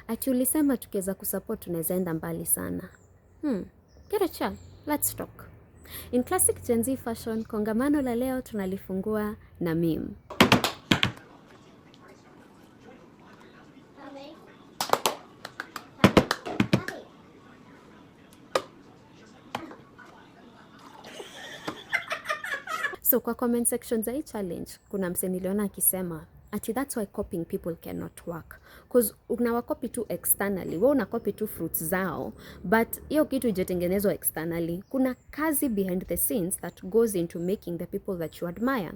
Ati ulisema tukiweza kusupport tunaweza enda mbali sana. Get a chair. Let's talk. In classic Gen Z fashion, kongamano la leo tunalifungua na meme. So kwa comment section za hii challenge, kuna mse niliona akisema, ati that's why copying people cannot work. Because unawakopi tu externally, wewe unakopi tu fruits zao, but hiyo kitu ijetengenezwa externally. Kuna kazi behind the scenes that goes into making the people that you admire.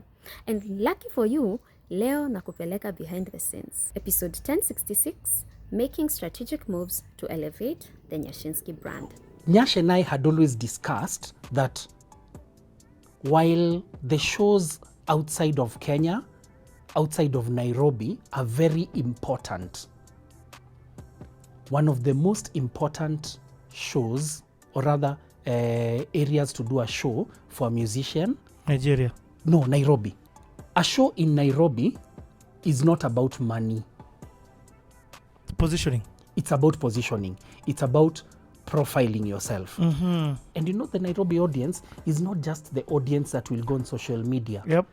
And lucky for you, leo nakupeleka behind the scenes. Episode 1066, Making Strategic Moves to Elevate the Nyashinsky Brand. Nyash and I had always discussed that while the shows outside of Kenya, outside of Nairobi, are very important, one of the most important shows, or rather areas to do a show for a musician. Nigeria. No, Nairobi. A show in Nairobi is not about money. Positioning. It's about positioning. It's about profiling yourself. Mm-hmm. And you know, the Nairobi audience is not just the audience that will go on social media. Yep.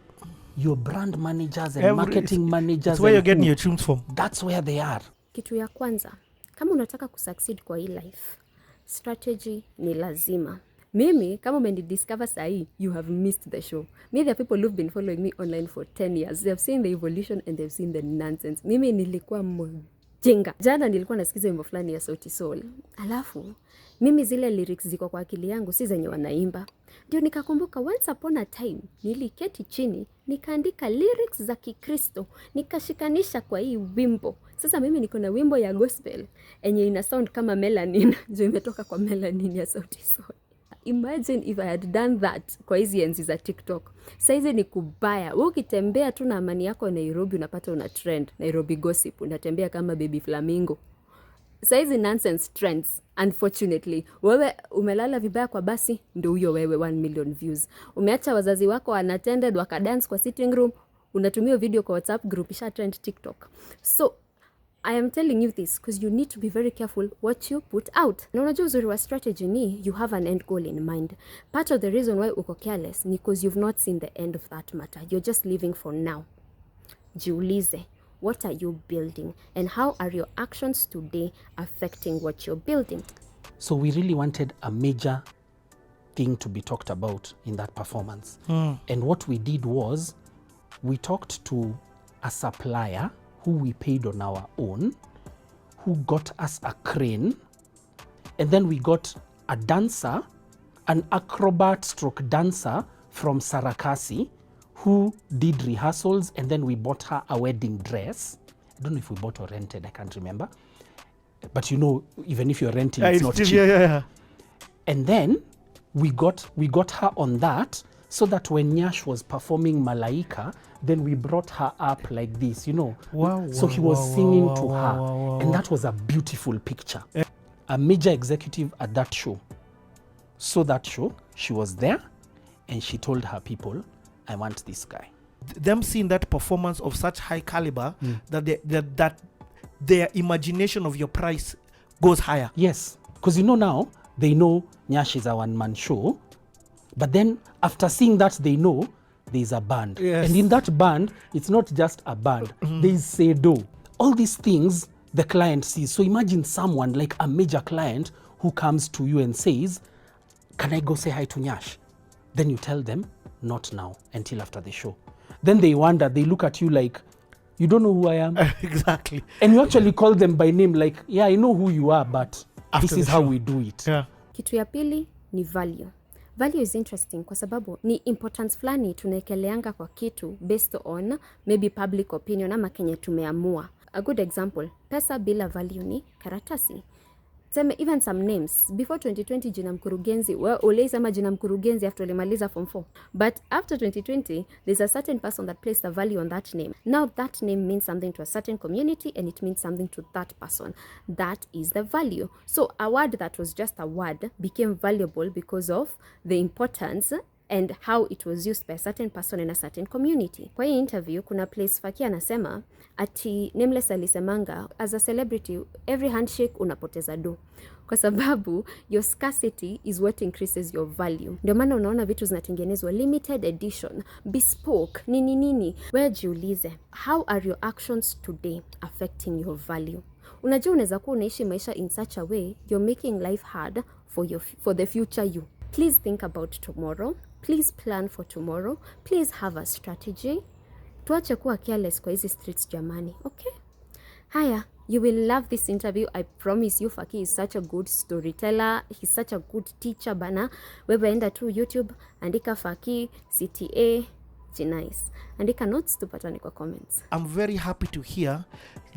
Your brand managers and marketing managers. That's where you're getting your tunes from. That's where they are. Kitu ya kwanza, kama unataka kusucceed kwa hii life, strategy ni lazima. Mimi, kama umenidiscover sahi, you have missed the show. Me, there are people who've been following me online for 10 years. They have seen the evolution and they've seen the nonsense. Mimi nilikuwa mjinga. Jana nilikuwa nasikiza wimbo fulani ya Sauti Sol. Alafu, mimi zile lyrics ziko kwa akili yangu, si zenye wanaimba. Ndio nikakumbuka once upon a time, niliketi chini, nikaandika lyrics za Kikristo, nikashikanisha kwa hii wimbo. Sasa mimi niko na wimbo ya gospel, enye ina sound kama melanin, jo imetoka kwa melanin ya Sauti Sol. Imagine if I had done that kwa hizi enzi za TikTok. Saizi ni kubaya. Wewe ukitembea tu na amani yako Nairobi unapata una trend. Nairobi gossip, unatembea kama baby flamingo. Saizi nonsense trends, unfortunately. Wewe umelala vibaya kwa basi, ndio huyo wewe 1 million views. Umeacha wazazi wako unattended wakadance kwa sitting room, unatumia video kwa WhatsApp group isha trend TikTok. So I am telling you this because you need to be very careful what you put out. Na unajua uzuri wa strategy ni you have an end goal in mind. Part of the reason why uko careless ni because you've not seen the end of that matter. You're just living for now. Jiulize, what are you building and how are your actions today affecting what you're building? So we really wanted a major thing to be talked about in that performance. And what we did was we talked to a supplier who we paid on our own, who got us a crane, and then we got a dancer, an acrobat stroke dancer from Sarakasi, who did rehearsals, and then we bought her a wedding dress. I don't know if we bought or rented, I can't remember. But you know, even if you're renting, it's not cheap. Yeah. And then we got her on that, so that when Nyash was performing Malaika, then we brought her up like this, you know. So he was singing to her. And that was a beautiful picture. A major executive at that show. So that show, she was there and she told her people, I want this guy. Them seeing that performance of such high caliber, that their imagination of your price goes higher. Yes, because you know now, they know Nyash is a one-man show. But then after seeing that, they know there's a band. Yes. And in that band, it's not just a band. There's Sedo. All these things the client sees. So imagine someone like a major client who comes to you and says, can I go say hi to Nyash? Then you tell them, not now, until after the show. Then they wonder, they look at you like, you don't know who I am? Exactly. And you actually call them by name like, yeah, I know who you are, but After this is the how show. we do it. Yeah. Kitu ya pili ni value. Value is interesting kwa sababu ni importance flani tunaekeleanga kwa kitu based on maybe public opinion ama kenye tumeamua. A good example, pesa bila value ni karatasi. Seme even some names. Before 2020 jina mkurugenzi, ulisema jina mkurugenzi after ulimaliza form 4. But after 2020, there's a certain person that placed a value on that name. Now that name means something to a certain community and it means something to that person. That is the value. So a word that was just a word became valuable because of the importance and how it was used by a certain person in a certain community. Kwa hii interview kuna place Faki anasema ati Nameless alisemanga as a celebrity every handshake unapoteza do, kwa sababu your scarcity is what increases your value. Ndio maana unaona vitu zinatengenezwa limited edition, bespoke, nini. Wewe jiulize, how are your actions today affecting your value? Unajua unaweza kuwa unaishi maisha in such a way you're making life hard for the future you. Please think about tomorrow. Please plan for tomorrow. Please have a strategy. Tuache kuwa careless kwa hizi streets jamani, okay? Haya, you will love this interview. I promise you, Faki is such a good storyteller. He's such a good teacher bana. Wewe enda tu YouTube, andika Faki, CTA, nice. Andika notes tupatane kwa comments. I'm very happy to hear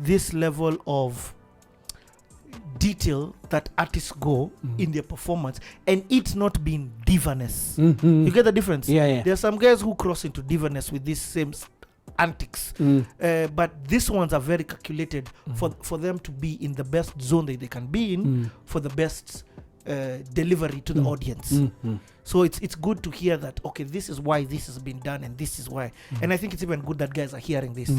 this level of detail that artists go in their performance, and it's not being divaness. You get the difference? Yeah. There are some guys who cross into divaness with these same antics, but these ones are very calculated for them to be in the best zone that they can be in for the best delivery to the audience. So it's good to hear that, okay, this is why this has been done and this is why. And I think it's even good that guys are hearing this.